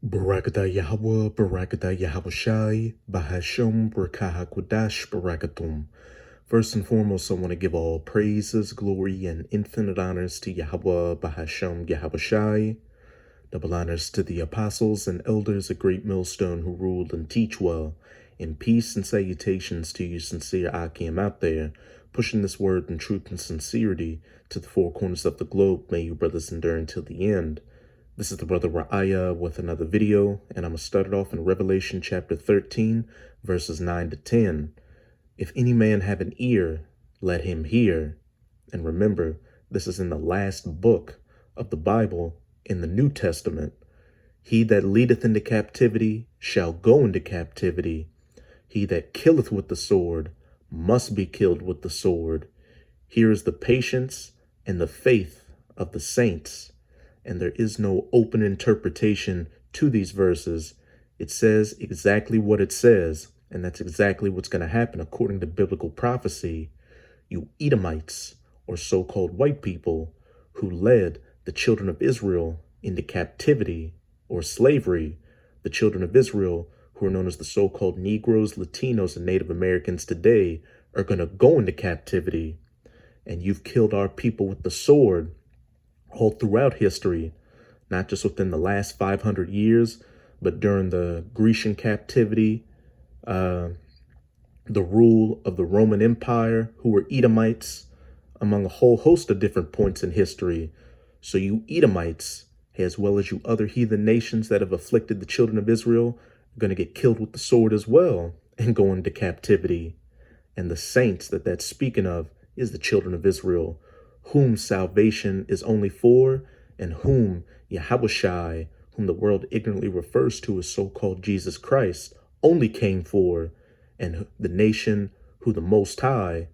Barakatah Yahweh, Barakatah Yahawashi, Bahasham, Barakahakwadash, Barakatum. First and foremost, I want to give all praises, glory, and infinite honors to Yahweh, Bahasham, Yahawashi. Double honors to the apostles and elders of Great Millstone who ruled and teach well. In peace and salutations to you sincere Akim out there, pushing this word in truth and sincerity to the four corners of the globe. May you brothers endure until the end. This is the brother Ra'aya with another video, and I'm going to start it off in Revelation chapter 13, verses 9 to 10. If any man have an ear, let him hear. And remember, this is in the last book of the Bible in the New Testament. He that leadeth into captivity shall go into captivity. He that killeth with the sword must be killed with the sword. Here is the patience and the faith of the saints. And there is no open interpretation to these verses. It says exactly what it says, and that's exactly what's going to happen according to biblical prophecy. You Edomites, or so-called white people, who led the children of Israel into captivity or slavery, the children of Israel, who are known as the so-called Negroes, Latinos, and Native Americans today, are going to go into captivity. And you've killed our people with the sword all throughout history, not just within the last 500 years, but during the Grecian captivity, the rule of the Roman Empire, who were Edomites, among a whole host of different points in history. So you Edomites, as well as you other heathen nations that have afflicted the children of Israel, are going to get killed with the sword as well and go into captivity. And the saints that that's speaking of is the children of Israel, whom salvation is only for, and whom Yahawashi, whom the world ignorantly refers to as so-called Jesus Christ, only came for, and the nation who the Most High,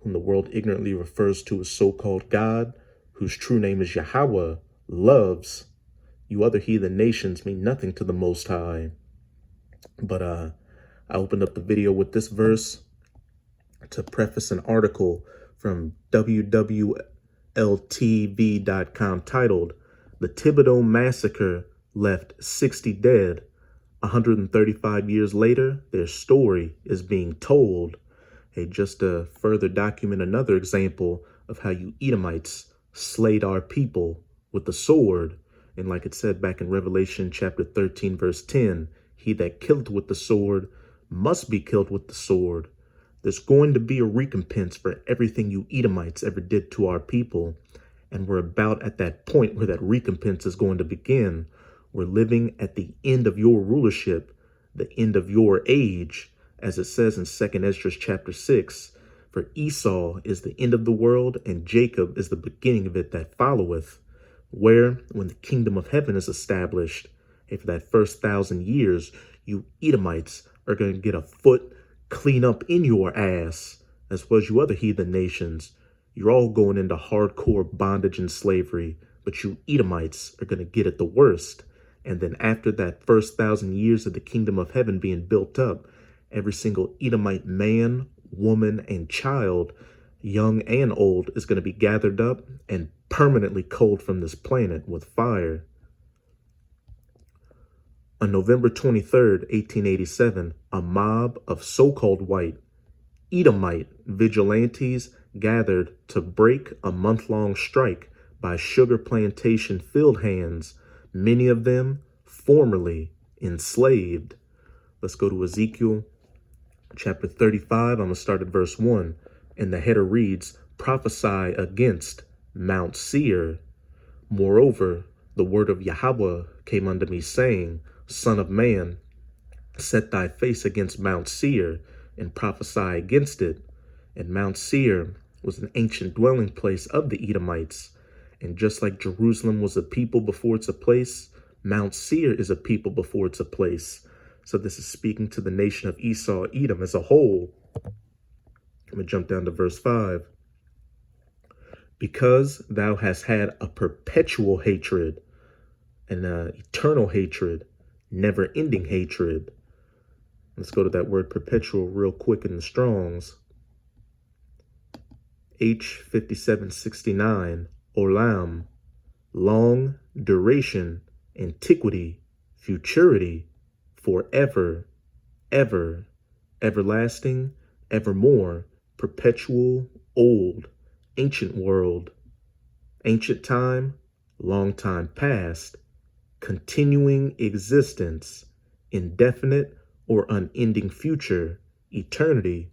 whom the world ignorantly refers to as so-called God, whose true name is Yahweh, loves. You other heathen nations mean nothing to the Most High. But I opened up the video with this verse to preface an article from www.ltv.com titled, "The Thibodaux Massacre Left 60 Dead. 135 years later, their story is being told." Hey, just to further document another example of how you Edomites slayed our people with the sword. And like it said back in Revelation chapter 13, verse 10, he that killeth with the sword must be killed with the sword. There's going to be a recompense for everything you Edomites ever did to our people. And we're about at that point where that recompense is going to begin. We're living at the end of your rulership, the end of your age, as it says in 2nd Esdras chapter 6. For Esau is the end of the world, and Jacob is the beginning of it that followeth. Where, when the kingdom of heaven is established, and for that first 1,000 years, you Edomites are going to get a foot clean up in your ass, as well as you other heathen nations. You're all going into hardcore bondage and slavery, but you Edomites are going to get it the worst. And then after that first 1,000 years of the kingdom of heaven being built up, every single Edomite man, woman, and child, young and old, is going to be gathered up and permanently culled from this planet with fire. On November 23rd, 1887, a mob of so-called white Edomite vigilantes gathered to break a month-long strike by sugar plantation field hands, many of them formerly enslaved. Let's go to Ezekiel chapter 35. I'm going to start at verse 1. And the header reads, "Prophesy against Mount Seir. Moreover, the word of Yahweh came unto me, saying, Son of man, set thy face against Mount Seir, and prophesy against it." And Mount Seir was an ancient dwelling place of the Edomites. And just like Jerusalem was a people before it's a place, Mount Seir is a people before it's a place. So this is speaking to the nation of Esau, Edom as a whole. I'm going to jump down to verse 5. "Because thou hast had a perpetual hatred, an eternal hatred, never-ending hatred." Let's go to that word perpetual real quick in the Strongs. H5769, olam, long, duration, antiquity, futurity, forever, ever, everlasting, evermore, perpetual, old, ancient world, ancient time, long time past, continuing existence, indefinite or unending future, eternity.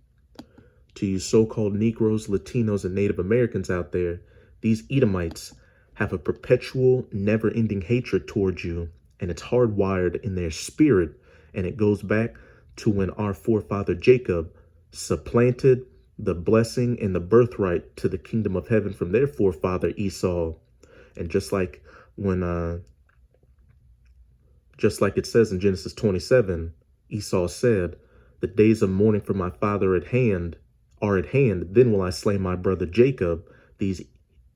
To you so-called Negroes, Latinos, and Native Americans out there, these Edomites have a perpetual, never-ending hatred towards you, and it's hardwired in their spirit, and it goes back to when our forefather Jacob supplanted the blessing and the birthright to the kingdom of heaven from their forefather Esau. And just like it says in Genesis 27, Esau said, "The days of mourning for my father are at hand, then will I slay my brother Jacob." These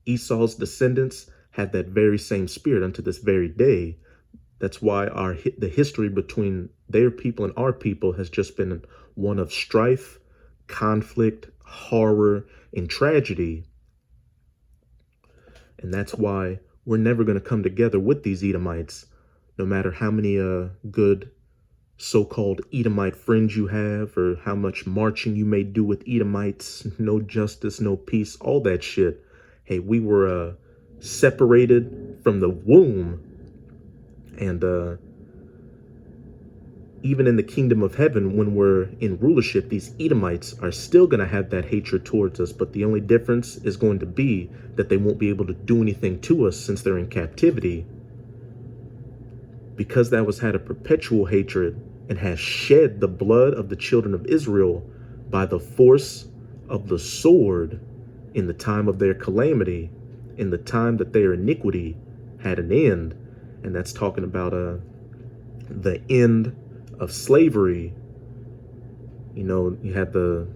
Esau's descendants had that very same spirit unto this very day. That's why the history between their people and our people has just been one of strife, conflict, horror, and tragedy. And that's why we're never going to come together with these Edomites, no matter how many good so-called Edomite friends you have, or how much marching you may do with Edomites. No justice, no peace, all that shit. Hey, we were separated from the womb, and even in the kingdom of heaven, when we're in rulership, these Edomites are still going to have that hatred towards us, but the only difference is going to be that they won't be able to do anything to us since they're in captivity. Because that had a perpetual hatred and has shed the blood of the children of Israel by the force of the sword in the time of their calamity, in the time that their iniquity had an end. And that's talking about the end of slavery. You know, you had the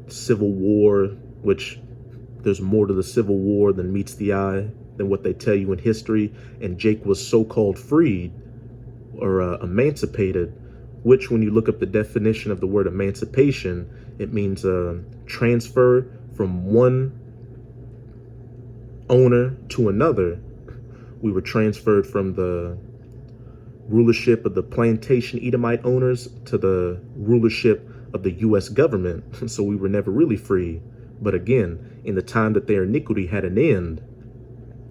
Civil War, which there's more to the Civil War than meets the eye, than what they tell you in history. And Jake was so-called freed, or emancipated, which when you look up the definition of the word emancipation, it means transfer from one owner to another. We were transferred from the rulership of the plantation Edomite owners to the rulership of the U.S. government. So we were never really free. But again, in the time that their iniquity had an end,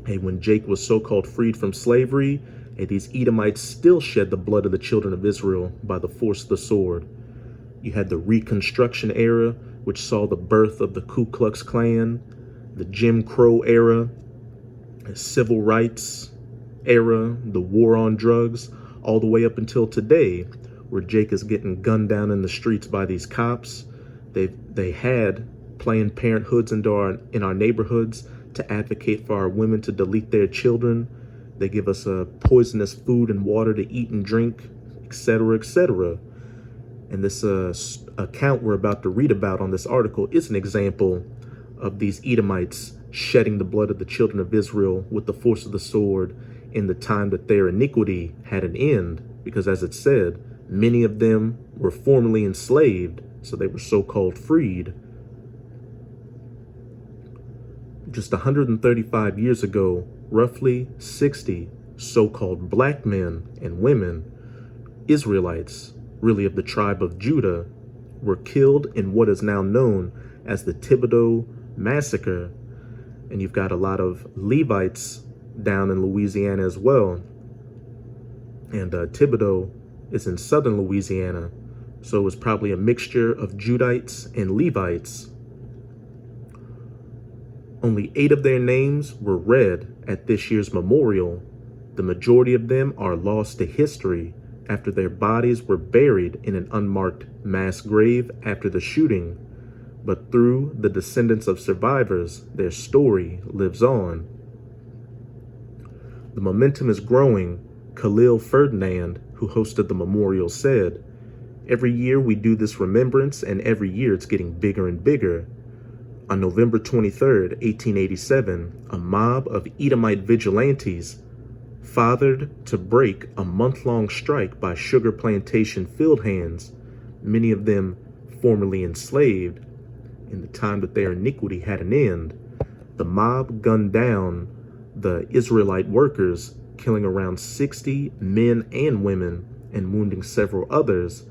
hey, when Jake was so-called freed from slavery, hey, these Edomites still shed the blood of the children of Israel by the force of the sword. You had the Reconstruction era, which saw the birth of the Ku Klux Klan, the Jim Crow era, the Civil Rights era, the war on drugs, all the way up until today, where Jake is getting gunned down in the streets by these cops. They had Planned Parenthoods in our neighborhoods to advocate for our women to delete their children. They give us poisonous food and water to eat and drink, etc., etc. And this account we're about to read about on this article is an example of these Edomites shedding the blood of the children of Israel with the force of the sword in the time that their iniquity had an end. Because as it said, many of them were formerly enslaved, so they were so-called freed. Just 135 years ago, roughly 60 so-called black men and women, Israelites, really of the tribe of Judah, were killed in what is now known as the Thibodaux Massacre. And you've got a lot of Levites down in Louisiana as well. And Thibodaux is in southern Louisiana, so it was probably a mixture of Judites and Levites. Only 8 of their names were read at this year's memorial. The majority of them are lost to history after their bodies were buried in an unmarked mass grave after the shooting. But through the descendants of survivors, their story lives on. The momentum is growing. Khalil Ferdinand, who hosted the memorial, said, "Every year we do this remembrance, and every year it's getting bigger and bigger." On November 23rd, 1887, a mob of Edomite vigilantes fathered to break a month-long strike by sugar plantation field hands, many of them formerly enslaved, in the time that their iniquity had an end. The mob gunned down the Israelite workers killing around 60 men and women and wounding several others.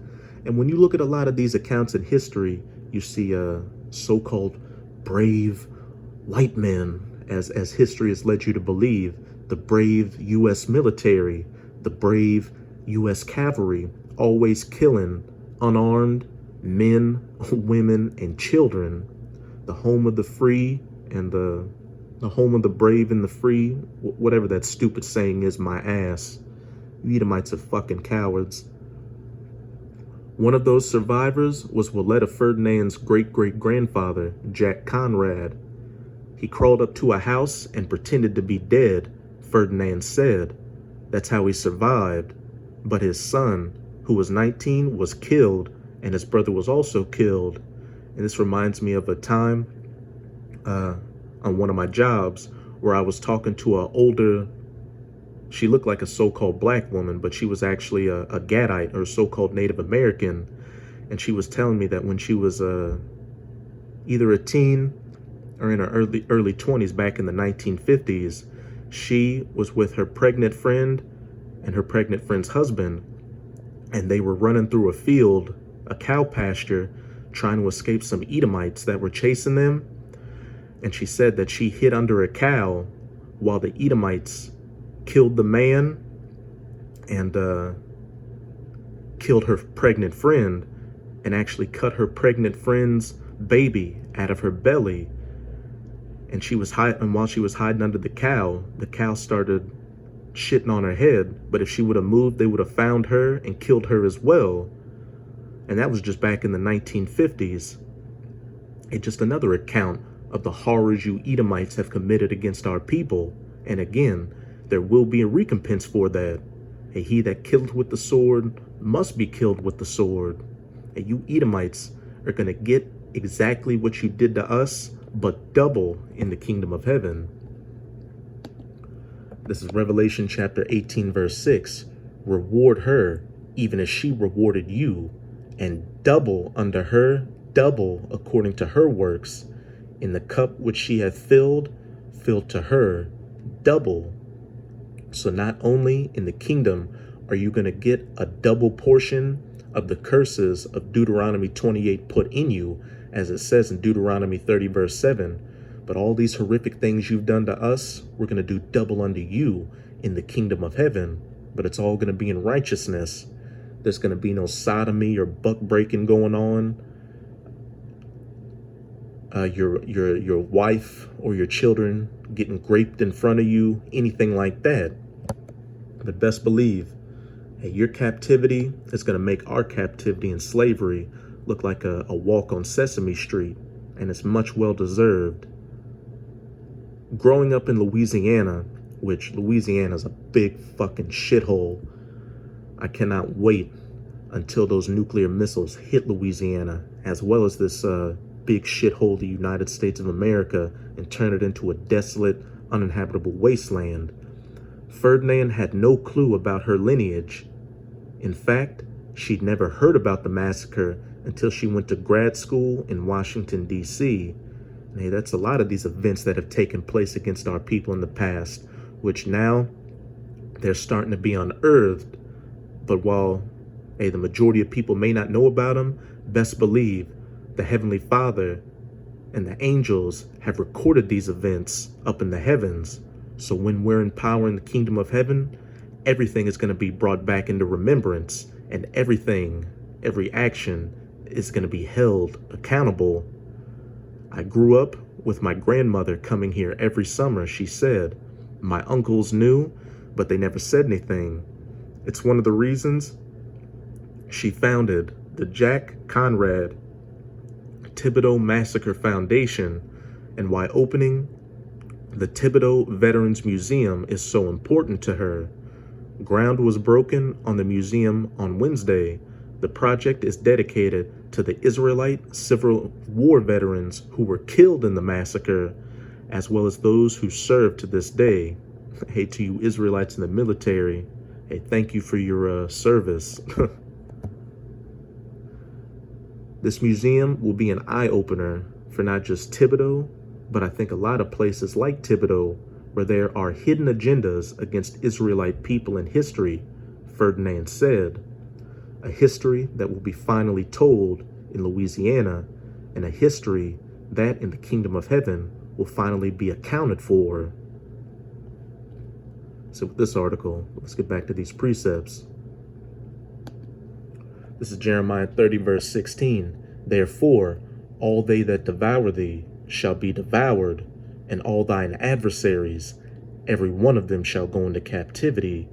And when you look at a lot of these accounts in history, you see so-called brave white men, as history has led you to believe, the brave U.S. military, the brave U.S. cavalry, always killing unarmed men, women, and children. The home of the free and the home of the brave and the free, whatever that stupid saying is, my ass. You Edomites are fucking cowards. One of those survivors was Willetta Ferdinand's great-great-grandfather, Jack Conrad. He crawled up to a house and pretended to be dead, Ferdinand said. That's how he survived. But his son, who was 19, was killed, and his brother was also killed. And this reminds me of a time on one of my jobs where I was talking to an older, she looked like a so-called black woman, but she was actually a Gadite, or so-called Native American. And she was telling me that when she was either a teen or in her early 20s back in the 1950s, she was with her pregnant friend and her pregnant friend's husband, and they were running through a field, a cow pasture, trying to escape some Edomites that were chasing them. And she said that she hid under a cow while the Edomites killed the man and killed her pregnant friend, and actually cut her pregnant friend's baby out of her belly. And she was hiding, while she was hiding under the cow started shitting on her head. But if she would have moved, they would have found her and killed her as well. And that was just back in the 1950s. It's just another account of the horrors you Edomites have committed against our people. And again, there will be a recompense for that. And he that killed with the sword must be killed with the sword. And you Edomites are going to get exactly what you did to us, but double in the kingdom of heaven. This is Revelation chapter 18, verse 6. Reward her, even as she rewarded you, and double unto her, double according to her works. In the cup which she hath filled to her double. So not only in the kingdom are you going to get a double portion of the curses of Deuteronomy 28 put in you, as it says in Deuteronomy 30, verse 7, but all these horrific things you've done to us, we're going to do double unto you in the kingdom of heaven. But it's all going to be in righteousness. There's going to be no sodomy or buck breaking going on. Your wife or your children getting raped in front of you, anything like that. But best believe, hey, your captivity is going to make our captivity and slavery look like a walk on Sesame Street, and it's much well deserved. Growing up in Louisiana, which Louisiana's a big fucking shithole, I cannot wait until those nuclear missiles hit Louisiana, as well as this big shithole, the United States of America, and turn it into a desolate, uninhabitable wasteland. Ferdinand had no clue about her lineage. In fact, she'd never heard about the massacre until she went to grad school in Washington, D.C. And hey, that's a lot of these events that have taken place against our people in the past, which now they're starting to be unearthed. But while the majority of people may not know about them, best believe the Heavenly Father and the angels have recorded these events up in the heavens. So when we're in power in the kingdom of heaven, everything is going to be brought back into remembrance, and everything, every action is going to be held accountable. I grew up with my grandmother coming here every summer, she said. My uncles knew, but they never said anything. It's one of the reasons she founded the Jack Conrad Thibodaux Massacre Foundation, and why opening the Thibodaux Veterans Museum is so important to her. Ground was broken on the museum on Wednesday. The project is dedicated to the Israelite Civil War veterans who were killed in the massacre, as well as those who serve to this day. Hey, to you Israelites in the military, hey, thank you for your service. This museum will be an eye-opener for not just Thibodaux, but I think a lot of places like Thibodaux, where there are hidden agendas against Israelite people in history, Ferdinand said. A history that will be finally told in Louisiana, and a history that in the kingdom of heaven will finally be accounted for. So with this article, let's get back to these precepts. This is Jeremiah 30, verse 16. Therefore, all they that devour thee shall be devoured, and all thine adversaries, every one of them shall go into captivity,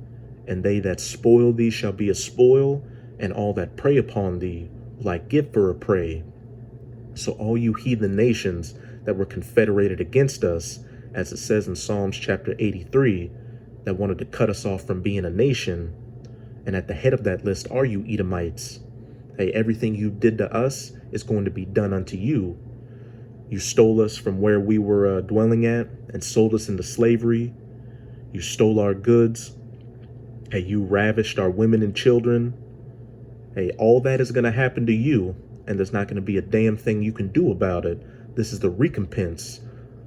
and they that spoil thee shall be a spoil, and all that prey upon thee like gift for a prey. So all you heathen nations that were confederated against us, as it says in Psalms chapter 83, that wanted to cut us off from being a nation, and at the head of that list are you Edomites. Hey, everything you did to us is going to be done unto you. You stole us from where we were dwelling at and sold us into slavery. You stole our goods. Hey, you ravished our women and children. Hey, all that is going to happen to you, and there's not going to be a damn thing you can do about it. This is the recompense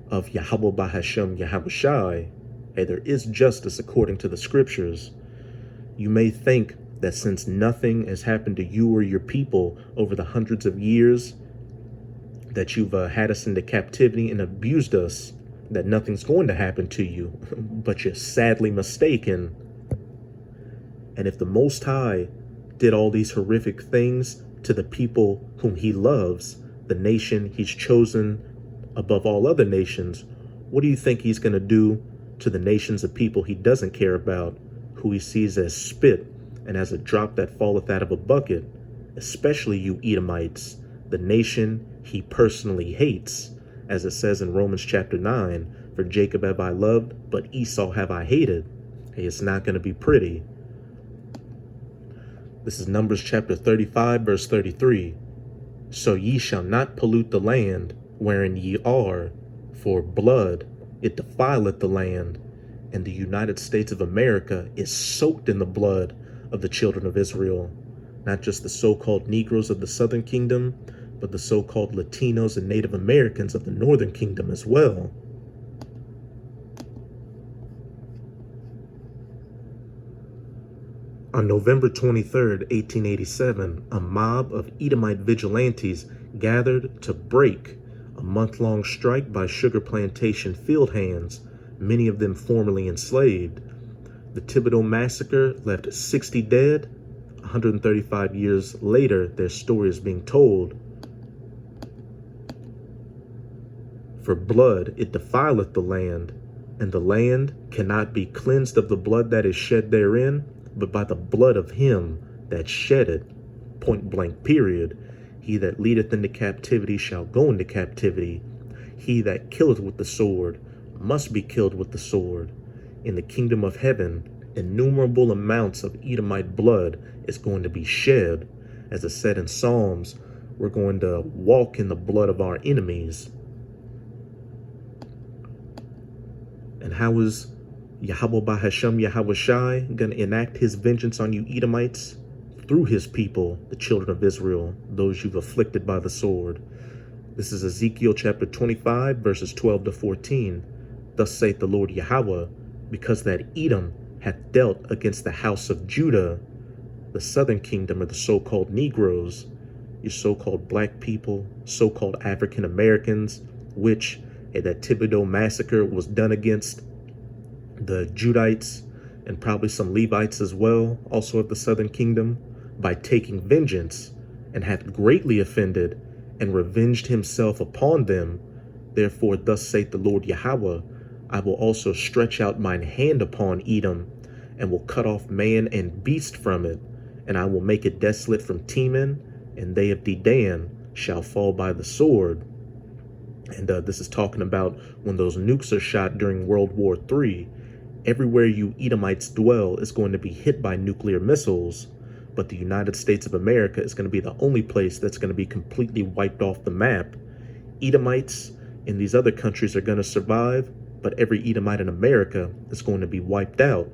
of Yahweh Bahashem Yahweh Shai. Hey, there is justice according to the scriptures. You may think that since nothing has happened to you or your people over the hundreds of years that you've had us into captivity and abused us, that nothing's going to happen to you, but you're sadly mistaken. And if the Most High did all these horrific things to the people whom he loves, the nation he's chosen above all other nations, what do you think he's going to do to the nations of people he doesn't care about, who he sees as spit and as a drop that falleth out of a bucket, especially you Edomites, the nation he personally hates, as it says in Romans chapter 9, for Jacob have I loved, but Esau have I hated. Hey, it's not going to be pretty. This is Numbers chapter 35, verse 33. So ye shall not pollute the land wherein ye are, for blood, it defileth the land, and the United States of America is soaked in the blood of the children of Israel, not just the so-called Negroes of the Southern Kingdom, but the so-called Latinos and Native Americans of the Northern Kingdom as well. On November 23rd, 1887, a mob of Edomite vigilantes gathered to break a month-long strike by sugar plantation field hands, many of them formerly enslaved. The Thibodaux massacre left 60 dead. 135 years later, their story is being told. For blood, it defileth the land, and the land cannot be cleansed of the blood that is shed therein, but by the blood of him that shed it. Point blank period. He that leadeth into captivity shall go into captivity. He that killeth with the sword must be killed with the sword. In the kingdom of heaven, innumerable amounts of Edomite blood is going to be shed. As it said in Psalms, we're going to walk in the blood of our enemies. And how is Yahweh Bahashem Yahweh Shai going to enact his vengeance on you Edomites? Through his people, the children of Israel, those you've afflicted by the sword. This is Ezekiel chapter 25, verses 12 to 14. Thus saith the Lord Yahweh, because that Edom hath dealt against the house of Judah, the southern kingdom are the so-called Negroes, your so-called black people, so-called African Americans, which that Thibodaux massacre was done against. The Judites and probably some Levites as well, also of the southern kingdom, by taking vengeance, and hath greatly offended and revenged himself upon them. Therefore thus saith the Lord Yahweh, I will also stretch out mine hand upon Edom, and will cut off man and beast from it, and I will make it desolate from Teman, and they of Dedan shall fall by the sword. And this is talking about when those nukes are shot during World War III. Everywhere you Edomites dwell is going to be hit by nuclear missiles, but the United States of America is going to be the only place that's going to be completely wiped off the map. Edomites in these other countries are going to survive, but every Edomite in America is going to be wiped out.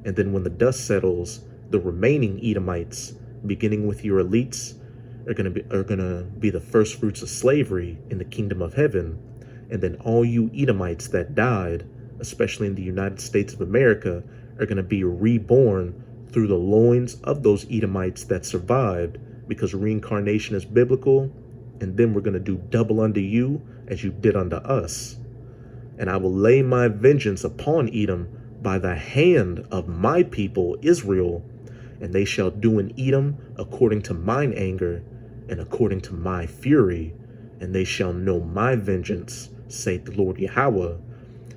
And then when the dust settles, the remaining Edomites, beginning with your elites, are going to be the first fruits of slavery in the kingdom of heaven. And then all you Edomites that died, especially in the United States of America, are going to be reborn through the loins of those Edomites that survived, because reincarnation is biblical. And then we're going to do double unto you as you did unto us. And I will lay my vengeance upon Edom by the hand of my people Israel, and they shall do in Edom according to mine anger and according to my fury, and they shall know my vengeance, saith the Lord Yahweh.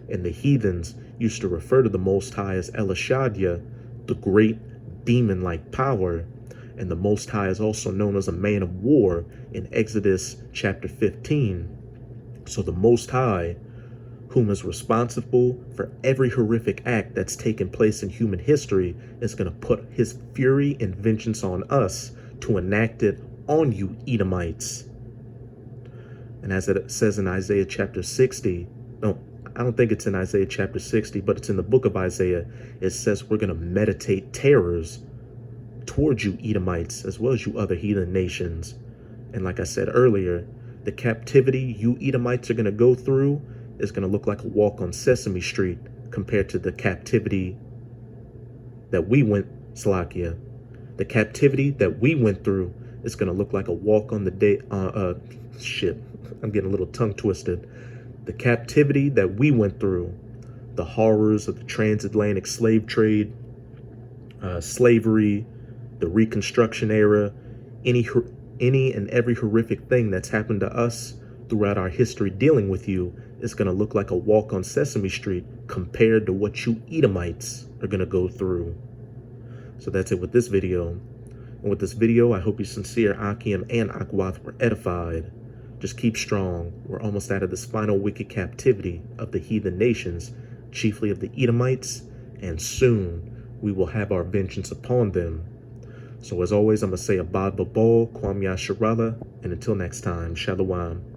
And the heathens used to refer to the Most High as Elishadya, the great demon-like power. And the Most High is also known as a man of war in Exodus chapter 15. So the Most High, whom is responsible for every horrific act that's taken place in human history, is going to put his fury and vengeance on us to enact it on you Edomites. And as it says in Isaiah chapter 60, no, I don't think it's in Isaiah chapter 60, but it's in the book of Isaiah. It says we're going to meditate terrors towards you Edomites, as well as you other heathen nations. And like I said earlier, the captivity you Edomites are going to go through is going to look like a walk on Sesame Street compared to the captivity that we went, Slakia. The captivity that we went through is going to look like a walk on the day, shit, I'm getting a little tongue twisted. The captivity that we went through, the horrors of the transatlantic slave trade, slavery, the Reconstruction era, any and every horrific thing that's happened to us throughout our history dealing with you is going to look like a walk on Sesame Street compared to what you Edomites are going to go through. So that's it with this video. And with this video, I hope you sincere Akim and Akwath were edified. Just keep strong. We're almost out of this final wicked captivity of the heathen nations, chiefly of the Edomites, and soon we will have our vengeance upon them. So as always, I'm going to say Abad Babal, Kwam Yasharala, and until next time, Shalom.